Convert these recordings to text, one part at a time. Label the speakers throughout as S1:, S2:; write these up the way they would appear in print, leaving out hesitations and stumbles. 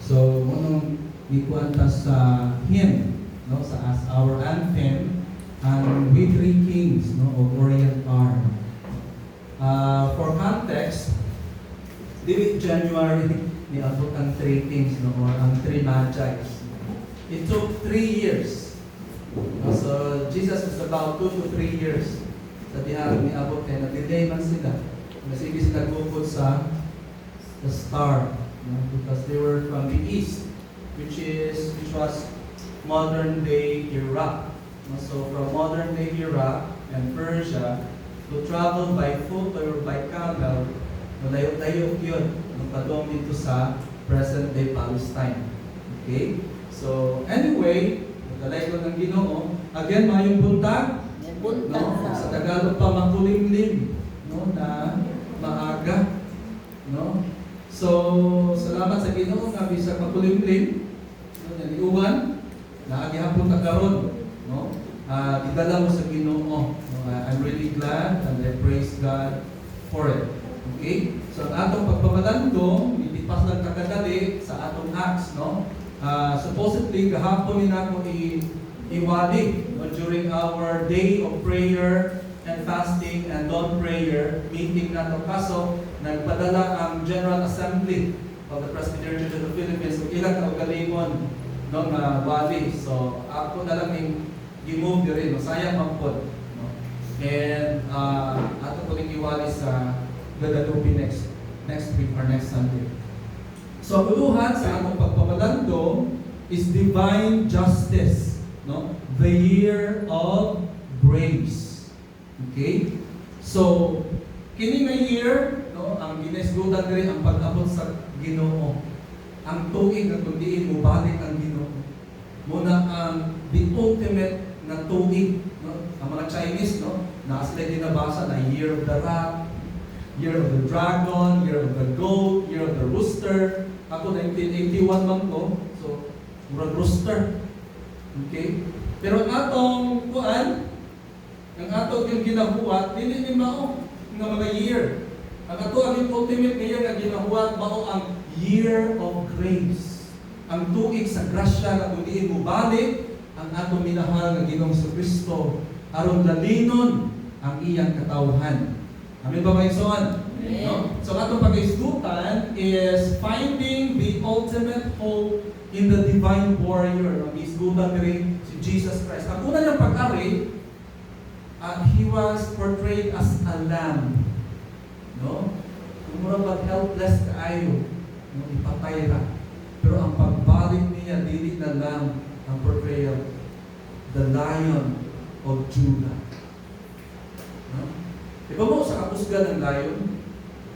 S1: So, munong ikuanta sa hymn, no, sa as our anthem, and We Three Kings, no, of Orient are. For context, dili January ni abot ang Three Kings, no, or ang Three Magi. It took 3 years. So, Jesus was about 2 to 3 years sa diharap ni abot kaya na-delay man sila. Kasi hindi sila gukod sa the star, no? Because they were from the east, which was modern day Iraq. No? So from modern day Iraq and Persia, to travel by foot or by camel, malayo-layo yun, padong dito sa present day Palestine. Okay? So anyway, nagdalay ko ng Ginoo, again mayong buntag, no? Sa Tagalog pa makulimlim, no, na maaga, no? So salamat sa Ginoo nga bisag makulimlim, no, naliuwan na agihapon ta karon, no? Gidala mo sa Ginoo. I'm really glad and I praise God for it. Okay? So ang atong pagpamalandong itipas lang kakadali sa atong acts, no? Supposedly gahapon ni nako iwali, no, during our day of prayer and fasting and dawn prayer meeting nato, kaso nagpadala ang General Assembly of the Presbyterian Church of the Philippines kung ilang kaugalingon nung wali. So ako na lang yung gi-move diri, no, sayang man pod, no? And ato ko ning iwali sa Guadalupe next week or next Sunday. So ang uluhan sa among pagpamalandong is divine justice, no? The year of grace. Okay? So kini nga year, no, ang ginesgutan diri ang pag-abot sa Ginoo. Ang tuig nga kun diin mo balik ang Ginoo. Muna ang the ultimate na tuig, no? Ang mga Chinese, no, naa sila ginabasa na year of the rat, year of the dragon, year of the goat, year of the rooster. Ako 1981 man ko, so murag rooster. Okay? Pero ang atong kuan, ang atong yung ginahuwat, dili ni mao nga mga year. Ang ato ang ultimate year nga ginahuwat mao ang year of grace. Ang tuig sa grasya nga kung diin mo balik ang atong minahal nga Ginoong Kristo aron dalinon ang iyang katawhan. Amen ba mga igsoon? No? So atong pag-isgutan is finding the ultimate hope in the divine warrior. Ang isgutan rin si Jesus Christ. Ang una niyang pag-ari, he was portrayed as a lamb. No? Kumura pag helpless kaayo, no, ipatay ra. Pero ang pagbalik niya dili na lamb ang portrayal, the Lion of Judah. No? Diba mo sa kapusgan ng lion?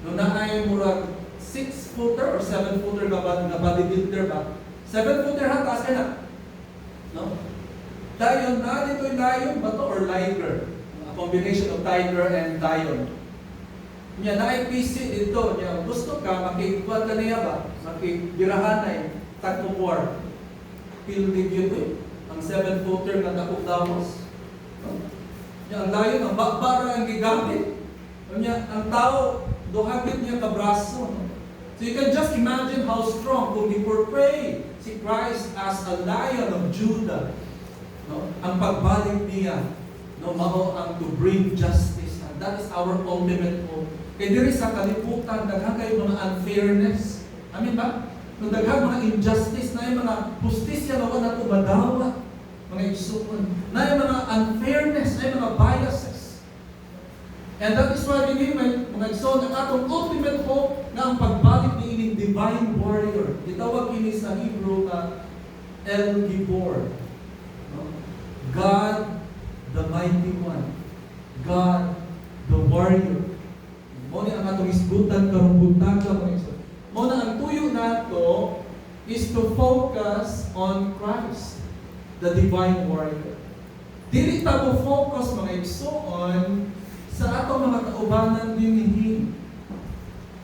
S1: No, na ay murag 6-footer or 7-footer na bodybuilder ba? 7-footer hatas ka na. No? Lion na, dito yung lion ba to or liger? A combination of tiger and lion. Nya na ay PC dito, nya gusto ka makikuan ka niya ba? Makibirahan ay tagpupuar. Pildig yun eh. Ang 7-footer na takong damos. No? Nya ang lion, ang bakbara ang gigamit. Nya ang tao, duhagit niya kabraso. No? So you can just imagine how strong kung i-portray si Christ as a Lion of Judah. No? Ang pagbalik niya, no, mao ang to bring justice. And that is our ultimate hope. Kaya diri sa kalibutan, daghang kayo mga unfairness. Amin ba? Kung daghang mga injustice, na yung mga justisya na wala ito madawa, mga igsuon, na yung mga unfairness, na yung mga biases. And that is why we mga igsuon, ang atong ultimate hope na ang pagbalik ni ining divine warrior. Itawag ini sa Hebrew na El Gibor. No? God, the mighty one. God, the warrior. Muna ang atong isgutan karong buntaga mga igsoon. Muna ang tuyo nato is to focus on Christ, the divine warrior. Dili ta mo focus mga igsoon sa atong mga kaubanan dinhi.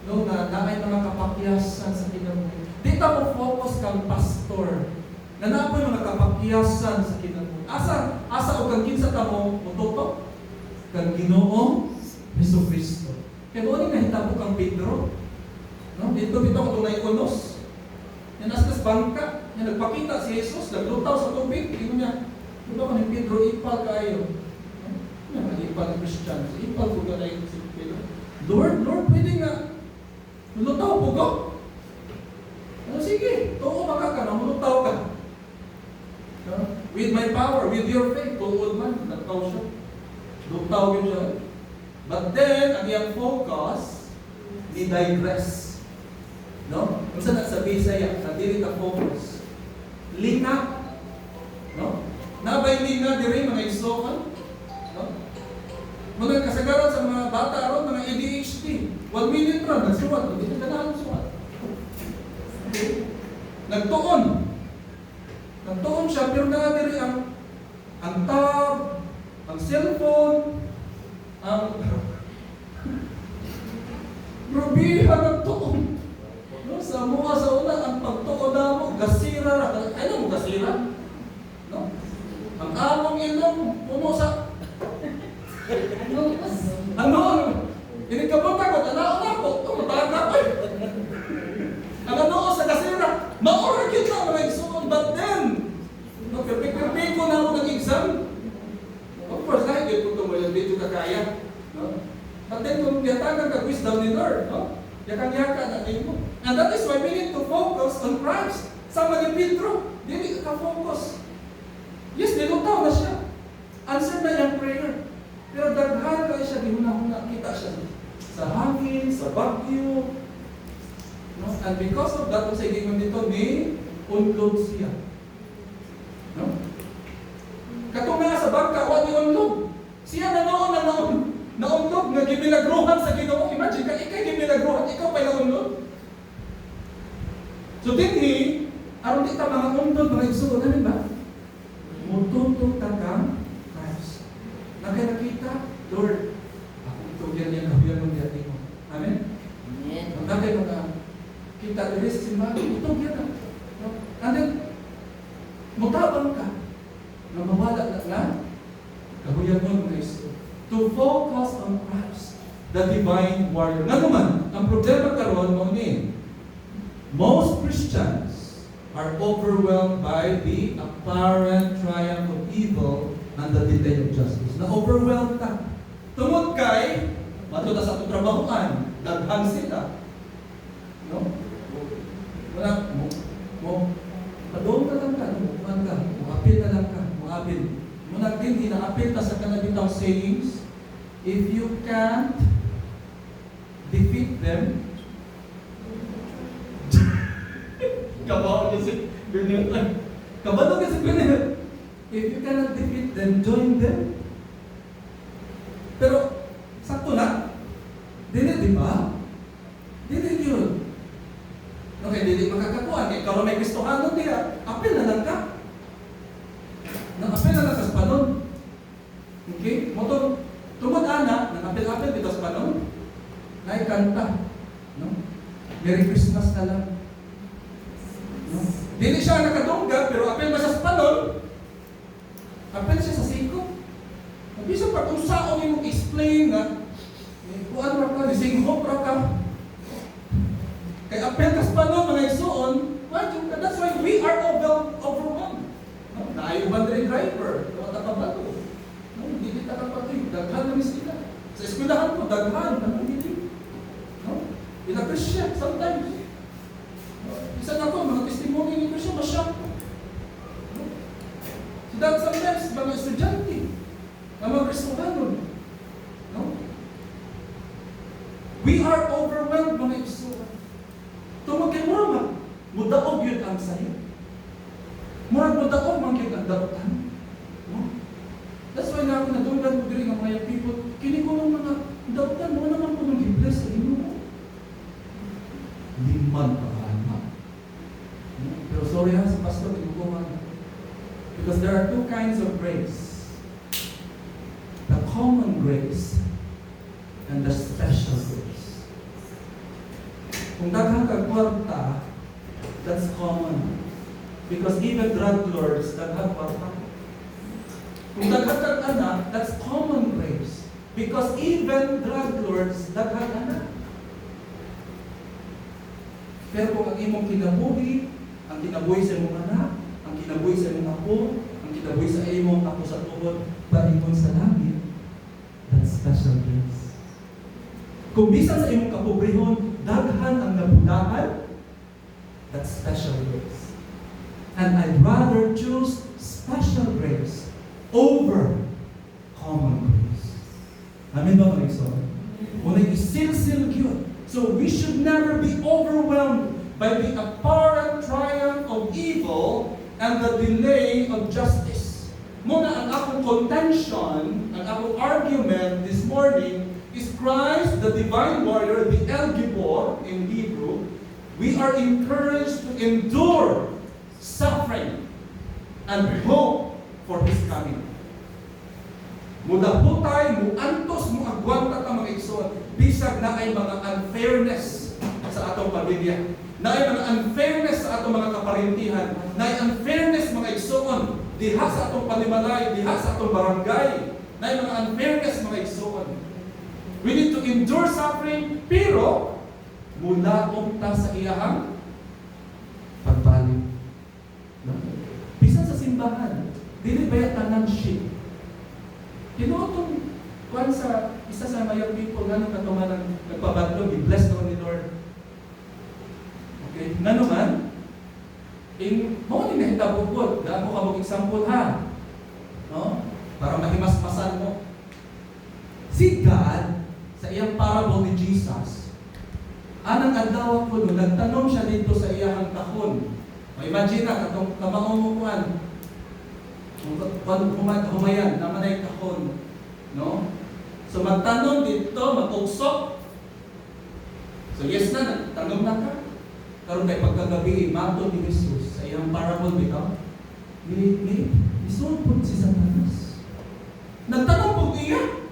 S1: No, na naay mga kapakyasan sa kinabuhi. Di ta mo focus kang pastor. Na napoy mga kapakyasan sa kinabuhi. Asa o kang kinsa ta mo mututok kang Ginoo Jesucristo. Kaya mo ni nahitabo kang Pedro. No, dito bitaw ko tunay unos. Yan askas bangka. Yan nagpakita si Jesus, naglutaw sa tubig. Ino niya, di ba ni Pedro, ipal kayo. Yan, ipal ni Christian. Ipal ko ka na si Pedro. Lord, pwede nga. Lutaw po ko. Sige, tuo maka ka na, mulutaw ka. With my power, with your faith, tuod man, nagtaw siya. Lutaw yun siya. But then, ang iyang focus, i-digress. No? Kung saan sa Bisaya, nadiri ka focus. Linga. No? Nabay linga, diri mga isokan. No? Mga kasagaran sa mga bata aron, mga ADHD. 1 minute ron, nagsuwat. Hindi na ganahan suwat. Okay? Nagtuon siya, pero nakadiri ang tab, ang cellphone, ang probihan ng tuon. No? Sa mga sa una, ang pagtuon na mo, gasira na. Ano mo gasira? No? Ang among ilong, puno sa... Ano? Inikabunta ko, tanaon ako, tumataga ko. Ang ano sa gasira, maura kita mga igsoon, but then, pipipin ko na ako ng exam. Of course, kahit yun kung tumulan dito kakaya. No? But then, kung yatagan ka quiz down ni Lord, no? Yakang-yaka na din mo. And that is why we need to focus on Christ. Sama ni Pedro, hindi ka focus. Yes, nilutaw na siya. Answer na yung prayer. Pero daghan kayo siya, di huna-huna, kita siya sa hangin, sa bagyo. No? And because of that, kung sa igingon dito, ni unlog siya. No? Katong nga sa bangka, wala ni unlog. Siya naunlog, nga gimilagruhan sa Ginoo. Imagine ka, ikay gimilagruhan, ikaw pa naunlog. So dinhi, aron di ta mga unlog, mga igsuon, ano ba? Mututo ta kang Christ. Nakita, Lord, ako ito yan kahuyan ng dati mo. Amen? Amen. Nakay mga kita diri sa simbahan, ito yan. And then, mutabang ka, na mawala na kahuyan mo mga iso. To focus on Christ, the divine warrior. Nga naman, ang problema karon mo ni, most Christians are overwhelmed by the apparent triumph of evil and the delay of justice. Na-overwhelmed ka. Tungod kay, matuta sa itong trabahoan, daghang sila. No? Wala, padoon ka lang ka, muapil na lang ka, muapil. Muna din, inaapil ka sa kanabitang sayings, if you can't defeat them, kabaw kasi ganyan. Kabaw kasi ganyan. If you cannot defeat them, join them. Pero, sakto na. Dili, di ba? Dili yun. Okay, dili makakakuan. Eh, karon may Kristohanon niya, apil na lang ka. Nang-apil na lang ka sa panon. Okay? Motor, tungod ana, nang-apil-apil dito sa panon, naikanta. No? Merry Christmas na lang. No? Dili siya nakadungga, pero apil ba siya sa panon? Apil siya sa siko. Bisa pa kung saan mo explain na, kuan ra ka, singho ra ka. Kay apil ka sa panon, mga isuon, that's why we are overwhelmed. No? Naayo ba rin driver? Wala ka ba ito? No? Hindi kita kapatid. Daghan na sila. Sa eskwelahan ko, daghan. Hindi. No? Ila Christian, sometimes. Isa na ko, mga testimony ni Christian, masyak. No? Sila sometimes, mga estudyante, mga Kristohanon. No? We are overwhelmed, mga Kristohan. Tumag kay Murma, mudaog yun ang sayo. Murag mudaog, man yun ang darutan. No? That's why na ako nadunggan ko diri ng mga people, kini ko ng mga darutan, mo naman ko nang i-bless sa inyo. Liman kahalma. Pero sorry ha, sa pastor, inukuhan. Because there are two kinds of grace. The common grace and the special grace. Kung daghang kag kwarta, that's common. Because even drug lords, daghang kwarta. Kung daghang kag anak, that's common grace. Because even drug lords, daghang anak. Pero kung ang imong kinabuhi, Ang kinabuhi sa imong anak, ang kinabuhi sa imong apo, ang kinabuhi sa imong apo sa tuhod, paingon sa langit. That's special grace. Kung bisan sa imong kapobrehon, daghan ang nabulahan, that's special grace. And I'd rather choose special grace over common grace. Amen ba mga igsoon? Unay isilsil gyud. So we should never be overwhelmed by the apparent triumph of evil and the delay of justice. Muna ang akong contention, ang akong argument this morning is Christ, the divine warrior, the El Gibor in Hebrew. We are encouraged to endure suffering and hope for His coming. Mudahutay, muantos, muagwanta ta mga igsoon, bisag na ay mga unfairness sa atong pamilya, na ay mga unfairness sa atong mga kaparintihan, na ay unfairness mga igsoon, diha sa atong panimalay, diha sa atong barangay, na ay mga unfairness mga igsoon. We need to endure suffering, pero mulaong ta sa iyahang pagbalik. No? Bisan sa simbahan, dili ba tanan ship? Itong kuan sa isa sa mayang people nga nung katuman nagpabadlong, i-bless naman ni Lord. Okay? Nga naman, mo ni nahitabugod, daan mo ka mag-example ha. No? Para mahimasmasan mo. Si God, sa iyang parable ni Jesus, anang adlaw ko no, nagtanong siya dito sa iyang kahon. Imagine na, katong kamaunguan, humayan, naman ay kahon. No? So magtanong dito, mag-ugsok. So yes na, tanong na ka. Karon kay pagkagabi, mato ni Jesus sa iyang parable dito. Isulpot si Satanas. Nagtanong po iya.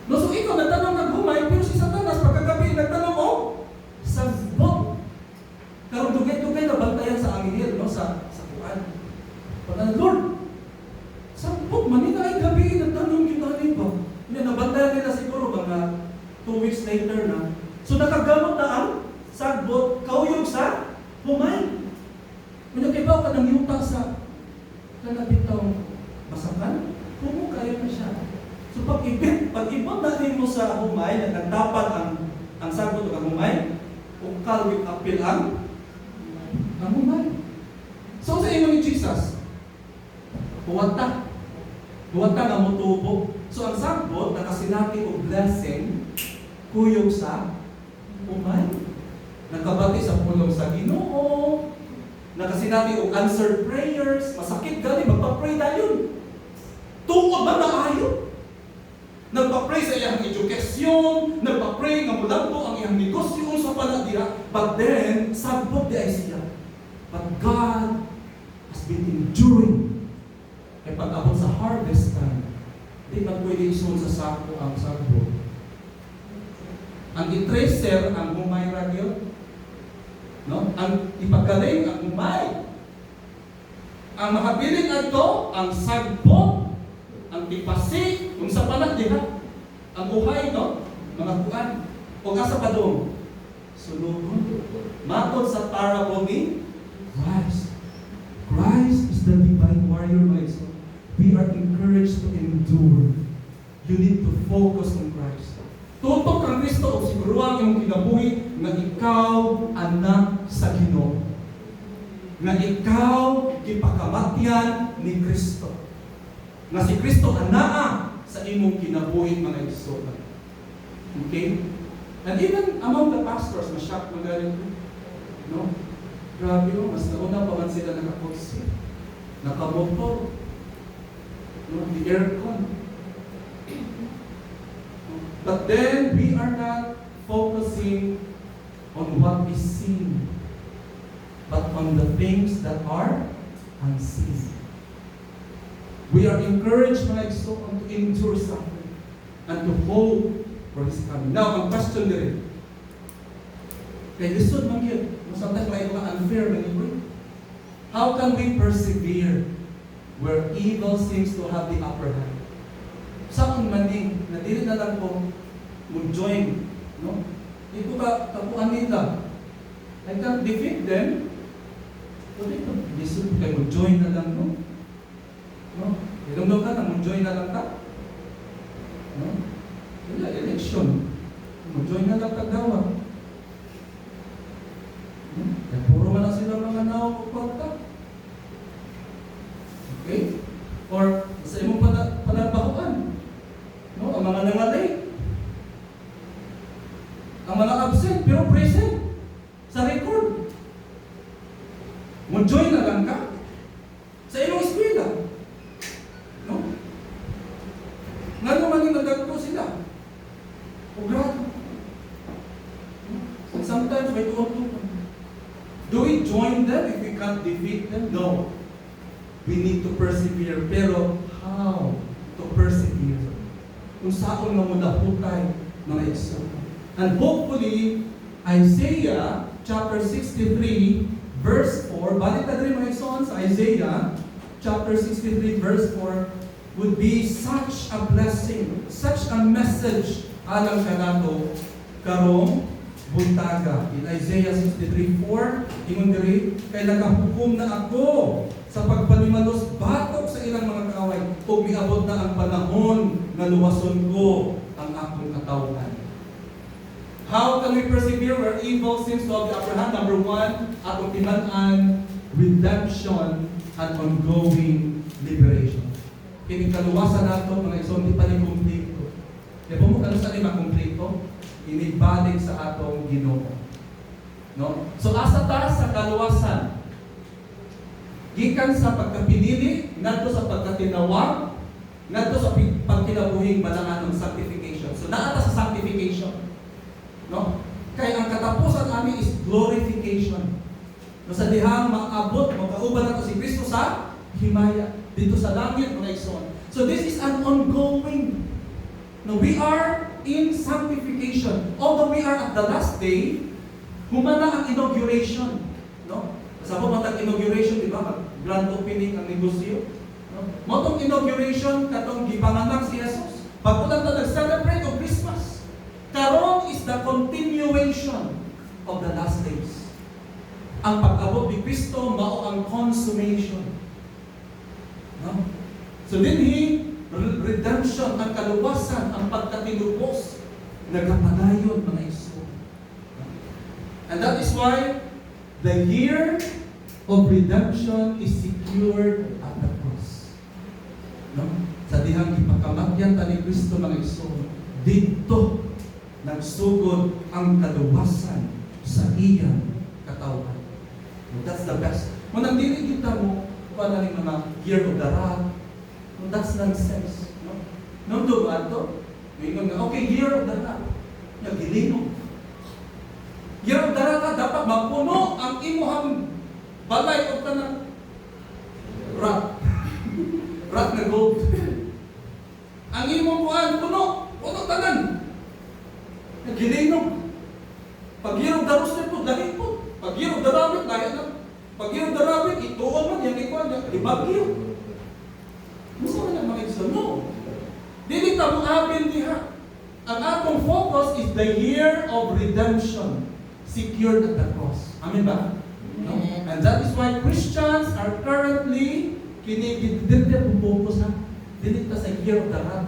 S1: No, so ikaw nagtanong naghumay, pero si Satanas pagkagabi nagtanong sagbot. Karon dugay-dugay na bantayan sa anghel, no, sa kuan. Pagka Lord, sagbot man nila ay gabi nagtanong yung nanay ba? Nabantayan nila siguro mga 2 weeks later na. So nakagamot na ang sagbot, kauyog sa humay. Kung nakibaw ka ng yuta sa kanabitaw masakan, pumukaya na siya. So pag-ibot natin mo sa humay, na nagtapat ang sagbot o ang humay, ukal with apil ang humay. So sa inyo ni Jesus, buwata nga mutubo. So ang sagbot, nakasinati o blessing, kuyog sa umay. Nakabati sa pulong sa Ginoo. Nakasinati o answered prayers. Masakit gali, magpa-pray dayon. Tuod ba na ayo? Nagpa-pray sa iyang edukasyon, nagpa-pray nga mulambo ang iyang negosyo sa paladira. But then, sagbot di ay siya. But God has been enduring. Kaya pag-abot sa harvest time, di man pwede isun sa sako ang sagbot. Ang i-tracer ang humay radyo, no? Ang ipagaling ang humay. Ang makabiling ato ang sagbot, ang tipasi, kung sa palat diha, ang uhay, no? Mga kuan. O asa pa doon? Sulubon. Matod sa parable ni Christ. Christ is the divine warrior, my son. We are encouraged to endure. You need to focus on Christ. Tutok kang Kristo o siguruan yung kinabuhi nga ikaw anak sa Ginoo. Nga ikaw gipakamatian ni Kristo. Nga si Kristo anaa sa imong kinabuhi mga igsoon. Okay? And even among the pastors, masyak magaling ko. No? Grabe mo, mas nauna pa man sila nakakotse. Nakamotor. No? The aircon. But then, we are not focusing on what is seen, but on the things that are unseen. We are encouraged, mga igsoon, to endure suffering and to hope for His coming. Now, ang question din, kaya lisod man yun, sometimes may mga unfair na yun. How can we persevere where evil seems to have the upper hand? Saan maning, na dili na lang po mag-join, no? Ito ka, kapuan nila. I can't defeat them, Pwede ito, lisod kayo, join na lang, no? No? Ilong ka na, join na lang ka? No? Wala, election. Join na lang kagawa. No? Kaya puro man na sila mga naong kwarta. Okay? Or, sa imong panabahuan. No? Ang mga nangalay. Ang mga absent, pero present. Sa record. Mo-join na lang ka sa imong eskwela. No? Nga naman yung nagagpo sila. O grado. No? And sometimes may tuwag-tuwag. Do we join them if we can't defeat them? No. We need to persevere. Pero how to persevere? Kung saan nga mo dahutay mga igsoon. And hopefully, Isaiah chapter 63 verse 4, balik na rin mga igsoon sa Isaiah chapter 63 verse 4 would be such a blessing, such a message alang kanato karong buntaga. In Isaiah 63:4, ingon diri, kay nagahukom na ako sa pagpalimalos batok sa ilang mga kaaway, ug miabot na ang panahon nga luwason ko ang akong katawhan. How can we persevere where evil seems to have the upper hand? Number one, atong timan-an, redemption and ongoing liberation. Kini kaluwasan nato mga igsoon, di pa ni kumplito. Di po mo kaluwasan ni makumplito, inibalik sa atong Ginoo. No? So asa ta sa kaluwasan? Gikan sa pagkapinili, ngadto sa pagkatinawag, ngadto sa pagkinabuhing balangan ng sanctification. So naa ta sa sanctification. No? Kaya ang katapusan namin is glorification. No, sa dihang maabot, magkauban nato si Kristo sa himaya dito sa langit mga igsoon. So this is an ongoing. No, we are in sanctification. Although we are at the last day, humana ang inauguration. No? Sabot man tag inauguration, di ba? Grand opening ang negosyo. No? Motong inauguration katong gipanganak si Jesus. Pagkulang ta nag-celebrate of Christmas. Karon is the continuation of the last days. Ang pag-abot ni Kristo mao ang consummation. No? So dinhi redemption, ang kaluwasan, ang pagkatinubos, nagapadayon mga igsoon. And that is why the year of redemption is secured at the cross. No? Sa dihang ipakamatyan ta ni Kristo mga igsoon, dito nagsugod ang kaluwasan sa iyang katawhan. That's the best. Kung nandili kita mo, kung ano mga year of the wrath, that's nonsense. No? Nung dumaan to, ngayon nga, okay, year of the wrath. Nagilinog. Year of the wrath, dapat mapuno ang imuhang balay o tanang wrath. Wrath na gold. Ang imong buwan, puno tanan. Nagilinog. Pag-year of the rose na po, dahil po. Pag-year of the rabbit, dahil na. Pag-year of the rabbit, ituon man, yan ikuan, ibagyo. Gusto mo na mga igsoon? No. Dili ta mo abin diha. Ang atong focus is the year of redemption secured at the cross. Amen ba? No? And that is why Christians are currently kinigididid focus ha. Dili ta sa year of the rat,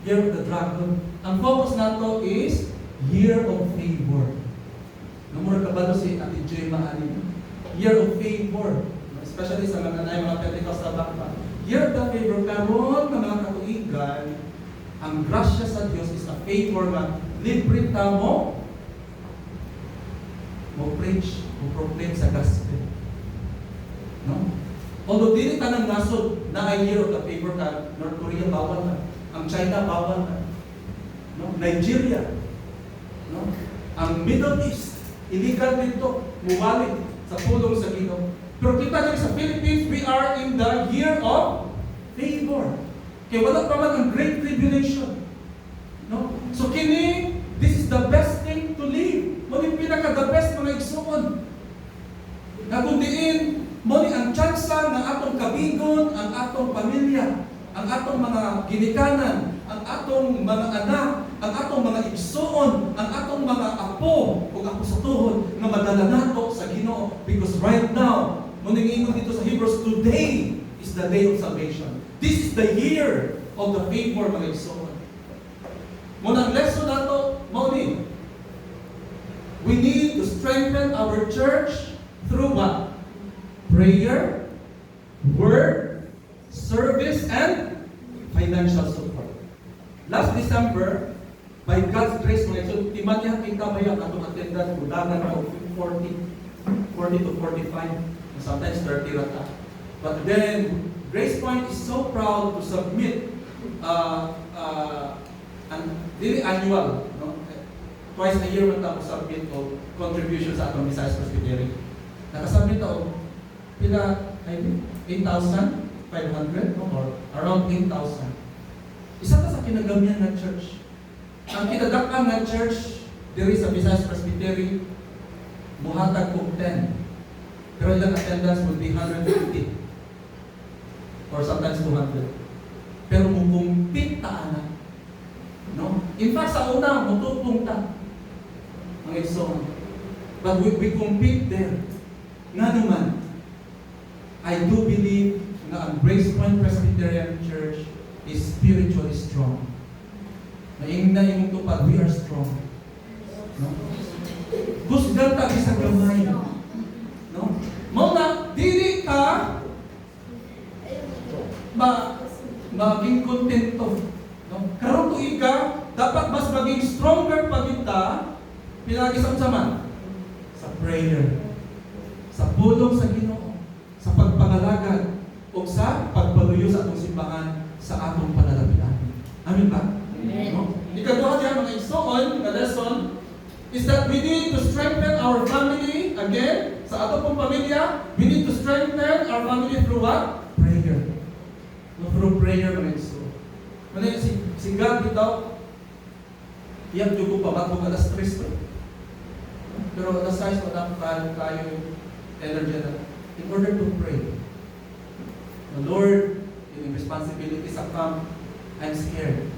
S1: year of the dragon. Ang focus nato is year of favor. Namura kabalo si Ate Joy Maali. Year of favor. Especially sa mga Pentecostal background. Year of the favor, karon mga katuigan, ang grasya sa Dios is a favor nga libre ta mo preach, mo proclaim sa gospel. No? Although dili ta nang nasod na ay year of the favor ka, North Korea bawal na, ang China bawal na. No? Nigeria, no? Ang Middle East, illegal dito, muwalit sa pulong sa Ginoo. Pero kita dito sa Philippines, we are in the year of favor. Kaya wala pa man ang great tribulation. No? So kini, this is the best thing to live. Mo ni pinaka the best mga igsoon. Nagundiin, mo ni ang tsansa ng atong kabigon, ang atong pamilya, ang atong mga ginikanan, ang atong mga anak, ang atong mga igsoon, ang atong mga apo, kung ako sa tuhod, nga madala nato sa Ginoo. Because right now, Munang ingon dito sa Hebrews, today is the day of salvation. This is the year of the favor, mga igsoon. Munang lesson nato, mauni. We need to strengthen our church through what? Prayer, word, service, and financial support. Last December, by God's grace, mga igsoon, timatya kita ba yung atong attendance, budangan na 40 to 45, sometimes 30 rata. But then, Grace Point is so proud to submit really annual, no? Twice a year man tayo submit o contribution sa atong Visayas Presbytery. Nakasubmit ako, pila, I think, 8,500, no? Or around 8,000. Isa ka sa kinagamihan ng church. Ang kinadakan ng church, diri sa Visayas Presbytery, muhatag kong 10. Pero ilang attendance would be 150. Or sometimes 200. Pero mukumpit ta na. No? In fact, sa una, mututong ta. Mga igsoon. But we compete there. Nga naman, I do believe na ang Grace Point Presbyterian Church is spiritually strong. Naing na yung tupad, we are strong. No? Gusgan ta sa gamay. No? Mo na, dili ka maging kontento. No? Karon tuig ka, dapat mas maging stronger pa kita pinagi sa man. Sa prayer, sa pulong sa Ginoo, sa pagpangalagad, o sa pagpaluyo sa atong simbahan sa atong panalapian. Amen ba?
S2: Amen.
S1: No? Ikaduha diyan mga igsoon, nga lesson is that we need to strengthen our family again. Sa ato pong pamilya, we need to strengthen our family through what? Prayer. No, through prayer mga igsoon. Ano si God bitaw, iyang dugo pa bago alas 3 to. Pero alas 6 wala kayo energy na. In order to pray. The Lord, yung responsibility sa camp, I'm scared.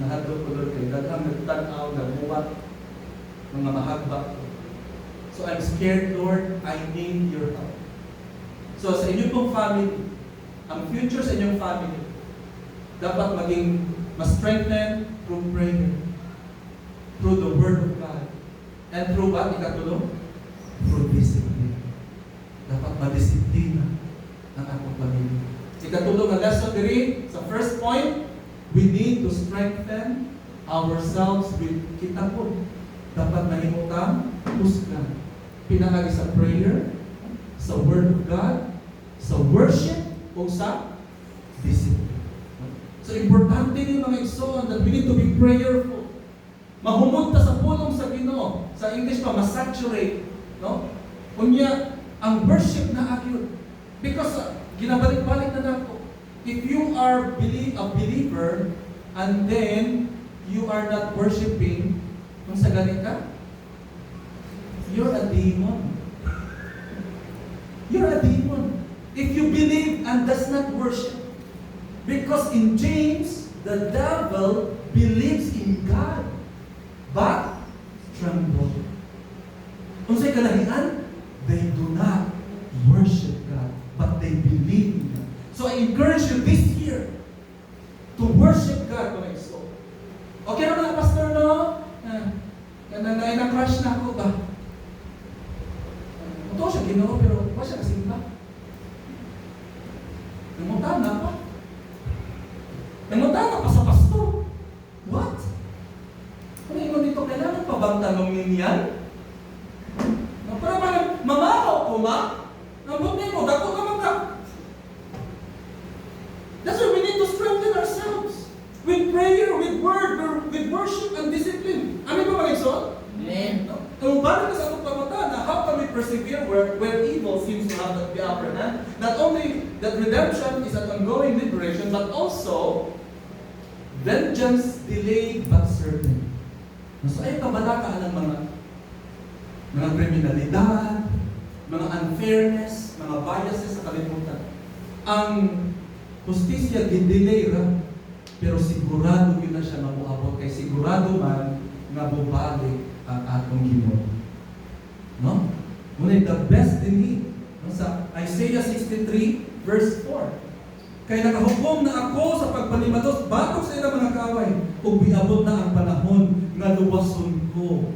S1: Nahadlo ko Lord kayo. Daghang nagtanaw, nabuwat, mga mahagbak. So I'm scared, Lord, I need your help. So sa inyo pong family, ang future sa inyong family, dapat maging mas strengthen through prayer, through the Word of God, and through what? Ikatulong? Through discipline. Dapat madisiplina ang akong pamilya. Ikatulong ang lesson diri sa first point, we need to strengthen ourselves with kitabon. Dapat mahimutang husgan. Pinangagi sa prayer, sa Word of God, sa worship, o sa discipline. So, importante yung mga igsoon that we need to be prayerful. Mahumot ta sa pulong sa Ginoo. Sa English pa, masaturate. No? Kunya, ang worship na akyod. Because, ginabalik-balik na nako. If you are a believer, and then, you are not worshiping, kung sa galing ka, you're a demon. You're a demon. If you believe and does not worship. Because in James, the devil believes in God, but tremble. Kung sa'y kalahian, they do not worship God, but they believe in God. So I encourage you this year to worship God kung ito. Okay na mga pastor, no? Kananay na crush na ako ba? Ito siya Ginoo, pero ba siya kasimba? Namutana pa. Namutana pa sa pastor. What? Ano yung dito? Kailangan pa bang tanongin yan? Para ba mamahaw ko ma? Nabutin mo, dako naman ka. That's why we need to strengthen ourselves. With prayer, with word, with worship and discipline. Amin ba mga igsoon?
S2: Amen.
S1: Kung paano ka sa itong pamata na how can we persevere where evil seems to have the upper hand? Not only that redemption is an ongoing liberation, but also vengeance delayed but certain. So ay kabalaka ng mga kriminalidad, mga unfairness, mga biases sa kalimutan. Ang justisya gidelay ra, pero sigurado yun na siya mabuabot kay sigurado man nga bubalik ang atong Ginoo. No? Ngunit the best in it, no? sa Isaiah 63 verse 4. Kaya nakahukom na ako sa pagpalimatos batok sa ilang mga kaway ug biabot na ang panahon nga luwason ko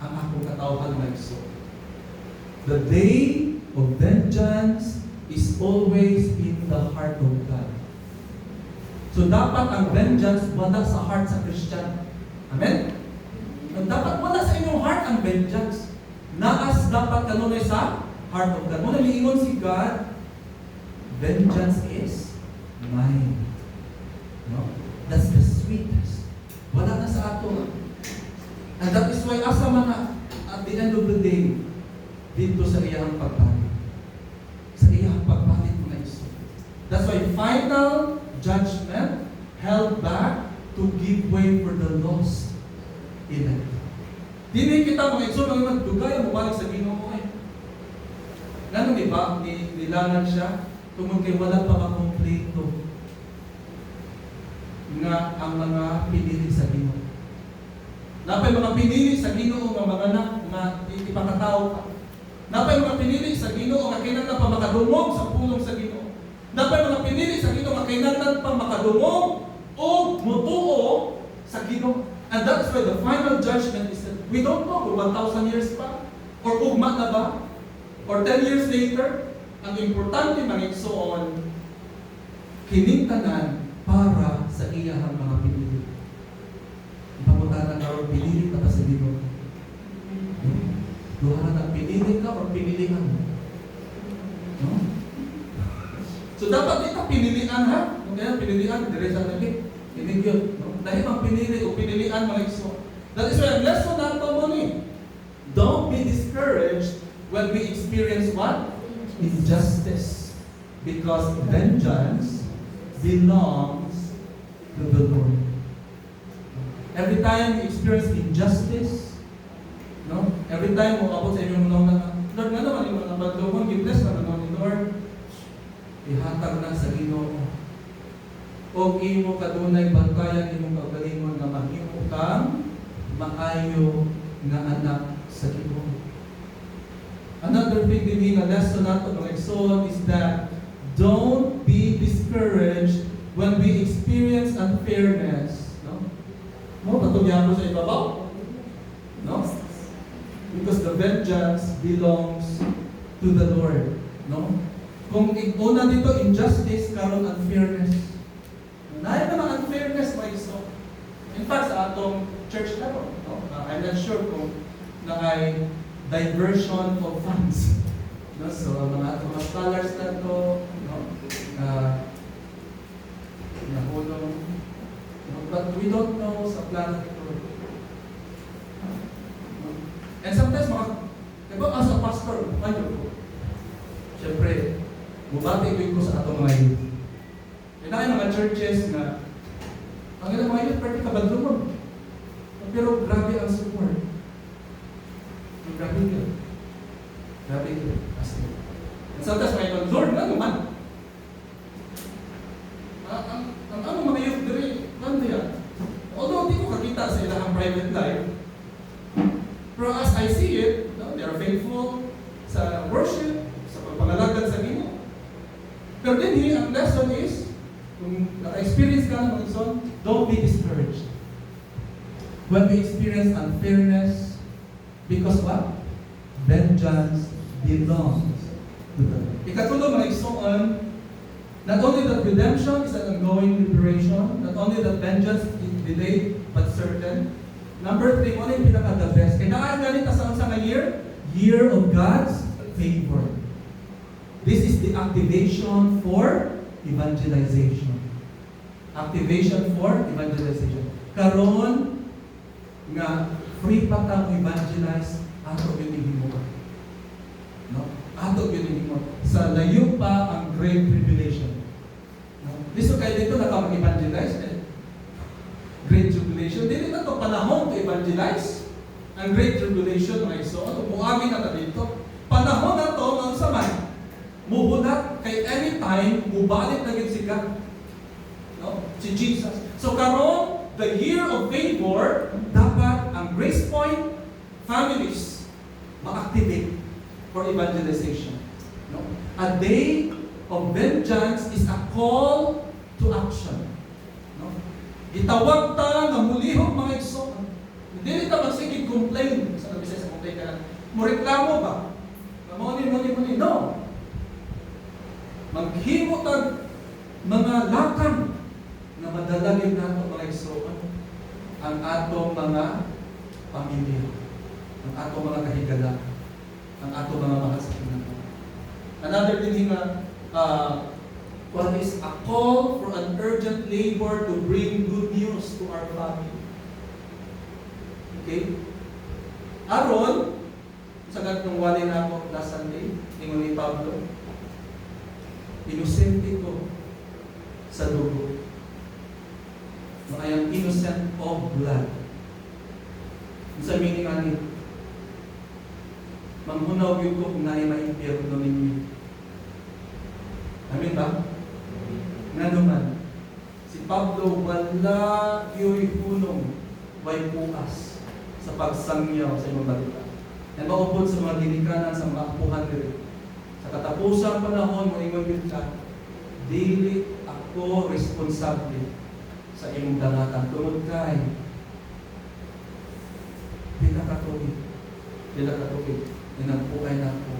S1: ang akong katawhan nga igsoon. The day of vengeance is always in the heart of God. So dapat ang vengeance wala sa heart sa Christian. Amen? Dapat wala sa inyong heart ang vengeance. Naas dapat kanunay sa heart of God. Muna liingon si God, vengeance is mine. No? That's the sweetest. Wala na sa ato. And that is why asa man na at the end of the day, dito sa iyang pagpalit. Sa iyang pagpalit mga iso. That's why final judgment held back to give way for the lost elect. Dili kita mga iso nang magdugay ang bumalik sa Ginoo eh. Ganun ba? Nilangan siya tungkol kay wala pa makompleto nga ang mga pinili sa Ginoo. Napay mga pinili sa Ginoo nga mga anak nga ipakatao ka. Napay mga pinili sa Ginoo nga kinahanglan pa makadungog sa pulong sa Ginoo. Napay mga pinili sa Ginoo nga kinahanglan pa makadungog o mutuo sa Ginoo. And that's why the final judgment is that we don't know kung 1,000 years pa or ugma na ba or 10 years later. Ang importante mga igsoon, kining tanan para sa iyahang mga pinili. Ipamutanan ka o pinili ka pa sa Ginoo. Duha na pinili ka o pinilihan mo. No? So dapat dito pinilian ha? Kaya pinilian, dire sa nabi. Hindi yun. No? Dahil ang pinili o pinilian mga igsoon. That is why ang lesson nato mo ni. Don't be discouraged when we experience what? Injustice. Because vengeance belongs to the Lord. Every time you experience injustice, no? Every time mo abot sa inyong mga Lord, nga naman yung mga pagdumon, give-bless na naman ni Lord. Ihatag na sa Ginoo. O imo kadunay bantayan imong kagalingon nga mahimo kang maayo nga anak sa Ginoo. Another thing din na lesson nato mga igsoon is that don't be discouraged when we experience unfairness. No, patungyan mo sa ibabaw. No? Because the vengeance belongs to the Lord. No? Kung una dito, injustice, karon unfairness. Naay na mga unfairness, mga iso. In fact, sa atong church karon, no? I'm not sure kung naay diversion of funds. No? So, mga scholars na to, no? Nahulong. But we don't know sa plan of God. And sometimes diba as a pastor, ano ko? Siyempre, bumati ko sa atong mga youth. May mga churches na ang ilang mga youth, pwede kabadlumon. Pero grabe ang support. Grabe yun. Grabe yun. And sometimes may Lord, ano man? Ang ano mga youth diri, ano yan? Although hindi ko kakita sa ilang private life, pero as I see it, no, they are faithful sa worship, sa pagpangalagad sa Ginoo. Pero din here, ang lesson is, kung naka-experience ka ng mga son, don't be discouraged. When we experience unfairness, because what? Vengeance belongs to God. Ikatulong mga igsoon, not only that redemption is an ongoing liberation, not only that vengeance is delayed but certain. Number 3, ano yung pinaka-the best? Kaya ganit sa nga year? Year of God's favor. This is the activation for evangelization. Activation for evangelization. Karon nga free pa ta evangelize ato yun mo. No? Ato yun mo. Sa layo pa ang great tribulation. No? Listo kayo dito nakapag-evangelize. Great tribulation. Dili na ito panahon to evangelize. Ang great tribulation mga iso. Buhangin na dito. Panahon na ito, ang samay. Muhulat kay anytime, mubalik na si God. No? Si Jesus. So karon, the year of favor, dapat ang Grace Point families ma-activate. for evangelization. No? A day of vengeance is a call to action. No? Gitawag ta nga mulihok mga igsoon. Hindi ta magsigig complain. Sa Bisaya sa complain ka na, mo reklamo ba? Muni. No. Maghimo tag mga lakang na madalagin nato mga igsoon ang atong mga pamilya, ang atong mga kahigala, ang atong mga makasakinan. Another thing nga, what is a call for an urgent labor to bring good news to our family. Okay? Aron, sagad nung wali na ako last Sunday, ingon ni Pablo, inosente ko sa dugo. I am innocent of blood. Sa meaning ani, manghunaw yun ko kung naay maimpyerno ninyo. Amin ba? Nga naman, si Pablo wala yo'y hunong way pukas sa pagsangyaw sa imong balita. Yan maupod sa mga ginikanan sa mga apuhan diri. Sa katapusang panahon mo ingon yun ka, dili ako responsable sa imong dangatan. Tungod kay pila ka tuig inagpuay na ako.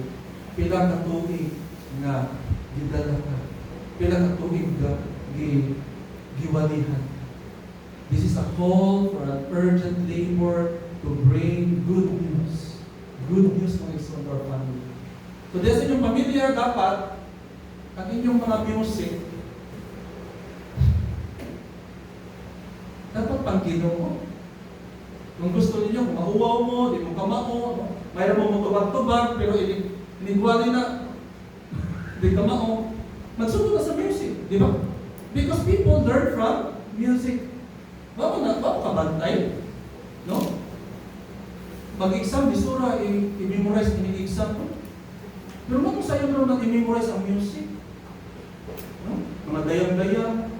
S1: Pila ka tuig nga gidala ka. Pila ka tuig nga giwalihan. This is a call for an urgent labor to bring good news. Good news mga igsoon to our family. So sa inyong pamilya, dapat ang inyong mga music dapat pang-Ginoo. Kung gusto ninyo, kung mahuwaw mo, di mo kamao, mayroon mo tubag-tubag, pero inigwali na, di kamao, magsunod na sa music, di ba? Because people learn from music. Bago ka bantay, no? Pag-exam, di sura, i-memorize, ini-exam mo. Pero kung sa'yo naman nang i-memorize ang music, no? Mga dayang-dayang,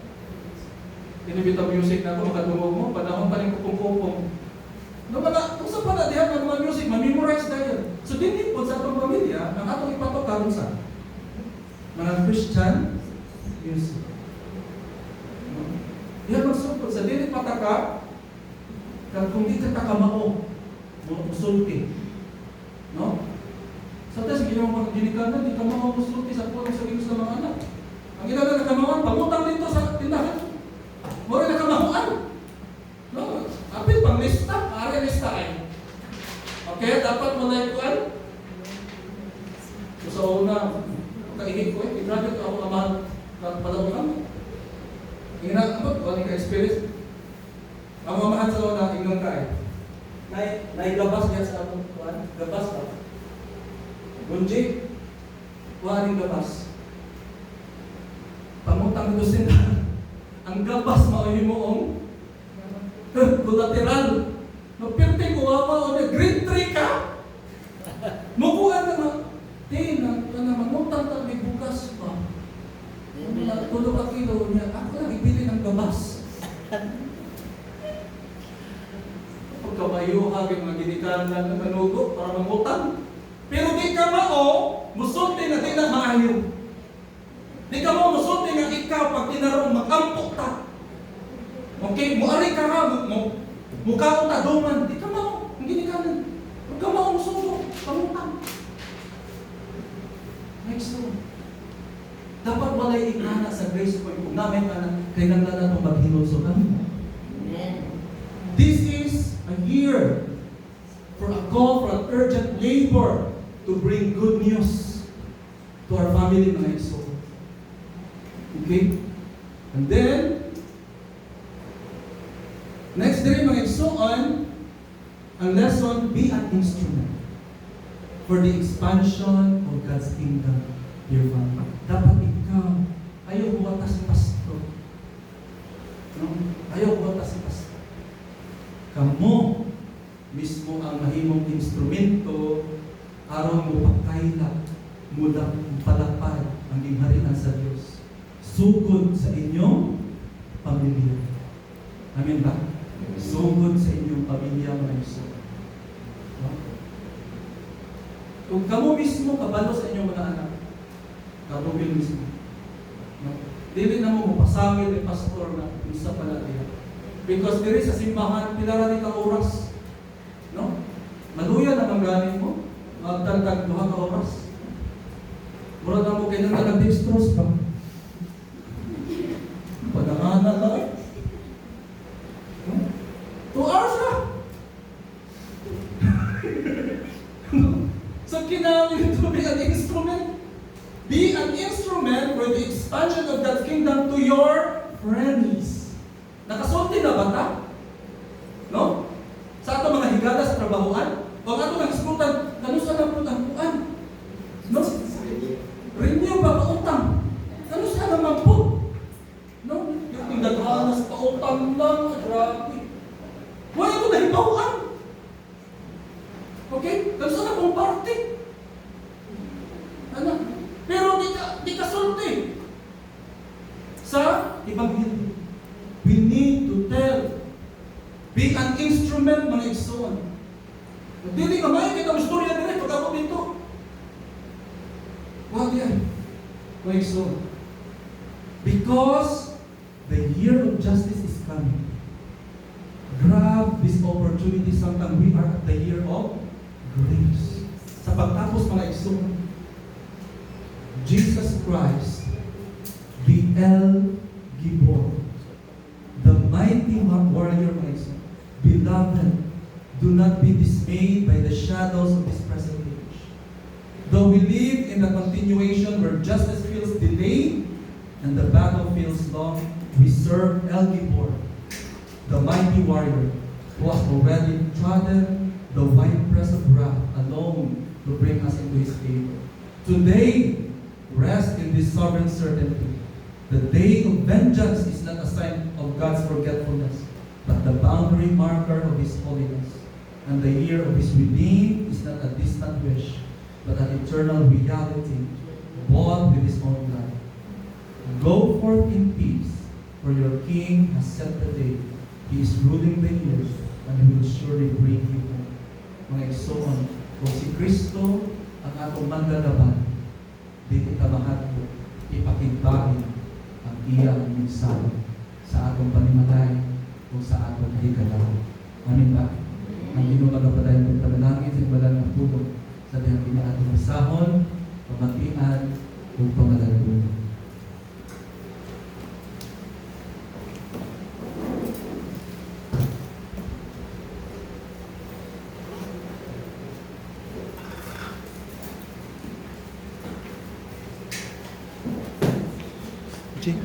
S1: inibita music na ako, makatungog mo, panahon pa rin kupong-kupong. No, kung sa panadihan ng mga music, ma-memorize na yun. So, din po sa atong pamilya, ang atong ipatokaron sa mga Christian music. No? Yan magsupot sa dili pataka, kung di ka takamao, musulti. No? Sa tayo, sige naman mga ginikanan, di ka mao musulti sa pulong sa ginus ng mga anak. Ang ginagawa na kamawan, pamutang dito sa tindahan. Mura na kamahuan. No? Apil pang lista, ari lista ay. Okay, dapat mo na ikuan. So, sa una, kaingin ko i-graduate ako amahan palaw kami. Ginagawa ko, ka experience. Ang mamahan sa una, ingnon ka eh. Naigabas niya sa atong kuan, gabas ka. Bunji, kuhaning gabas. Pamutang dito sinta. Ang gabas mauhimoong collateral. Magpirte ko awa o na grade 3 ka. Mukuha na mangutang ta may bukas pa. Tulog ka kilo niya. Ako lang ibili ng gabas. Pagkamayo hagin mga ginikanan ng manugo para mangutang. Pero di ka mao, musulti na di na maayo. Di ka mo musulti nga ikaw pag tinarong makampok ta. Okay, muari ka ha, mukhaon ta duman. Di ka mo, hindi ka nan. Huwag ka mo musulto, pangutang. Next one. Dapat walay ikana sa grace point. Kung namin ka na, kaya nang na itong maghinulso kami. This is a year for a call for an urgent labor to bring good news to our family mga igsoon. Okay? And then, next day mga igsoon, ang lesson, be an instrument for the expansion of God's kingdom, dear family. Dapat ikaw, ayaw huwata si pastor. No? Ayaw huwata si pastor. Kamu mismo ang mahimong instrumento aron mo pagkaila, mula palapad ang gingharian sa Diyos. Sugod sa inyong pamilya. Amen ba? Sugod sa inyong pamilya mga igsoon. No? Kung kamo mismo kabalo sa inyong mga anak, kamo mismo. No? Dili na mo mapasangil ni pastor na isa pala niya. Because diri sa simbahan, pila ra ka oras. No? Maluya na manggaling mo, magdagdag 2 ka oras. Mura na mo kayo na nag-dextrose pa. Panangana ka eh. 2 hours na! So kinahanglan to be an instrument. Be an instrument for the expansion of God's kingdom to your friends. Nakasulti na ba ta? No? Sa ato mga higala sa trabahoan, o ang ato nag-iskutan, kanusa na po ang kuan? No? Renew ba pautang? Kanusa naman po? No? Yung naghanas pautang lang, grabe. Wala ito nahibawan. Okay? Kanusa na pong party? Ano? Pero di ka sulti. Sa Ebanghelyo, we need to tell. Be an instrument, mga igsoon. Dili ka may kita istorya dire pag ako dito. Wag yan. Mga igsoon. Because the year of justice is coming. Grab this opportunity sometime we are at the year of grace. Sa pagtapos mga igsoon, Jesus Christ, the El Gibor, the mighty warrior, my son. Beloved, do not be dismayed by the shadows of this present age. Though we live in a continuation where justice feels delayed and the battle feels long, we serve El Gibor, the mighty warrior, who has already trodden the winepress of wrath alone to bring us into his favor. Today, rest in this sovereign certainty. The day of vengeance is not a sign of God's forgetfulness, but the boundary marker of His holiness. And the year of His redeemed is not a distant wish, but an eternal reality, bought with His own blood. Go forth in peace, for your King has set the day. He is ruling the years, and He will surely bring you home. Mga igsoon, kung si Kristo ang atong manggagaban, di kita mahadlo, ipakigbain ang iyang mensahe sa atong panimatay o sa atong higalaw. Amin ba? Ang Ginoo magapadayon ng panalangin sa ibalang ng pulong sa dihang atong masahon, pamatian, o pangalalagod. Jake.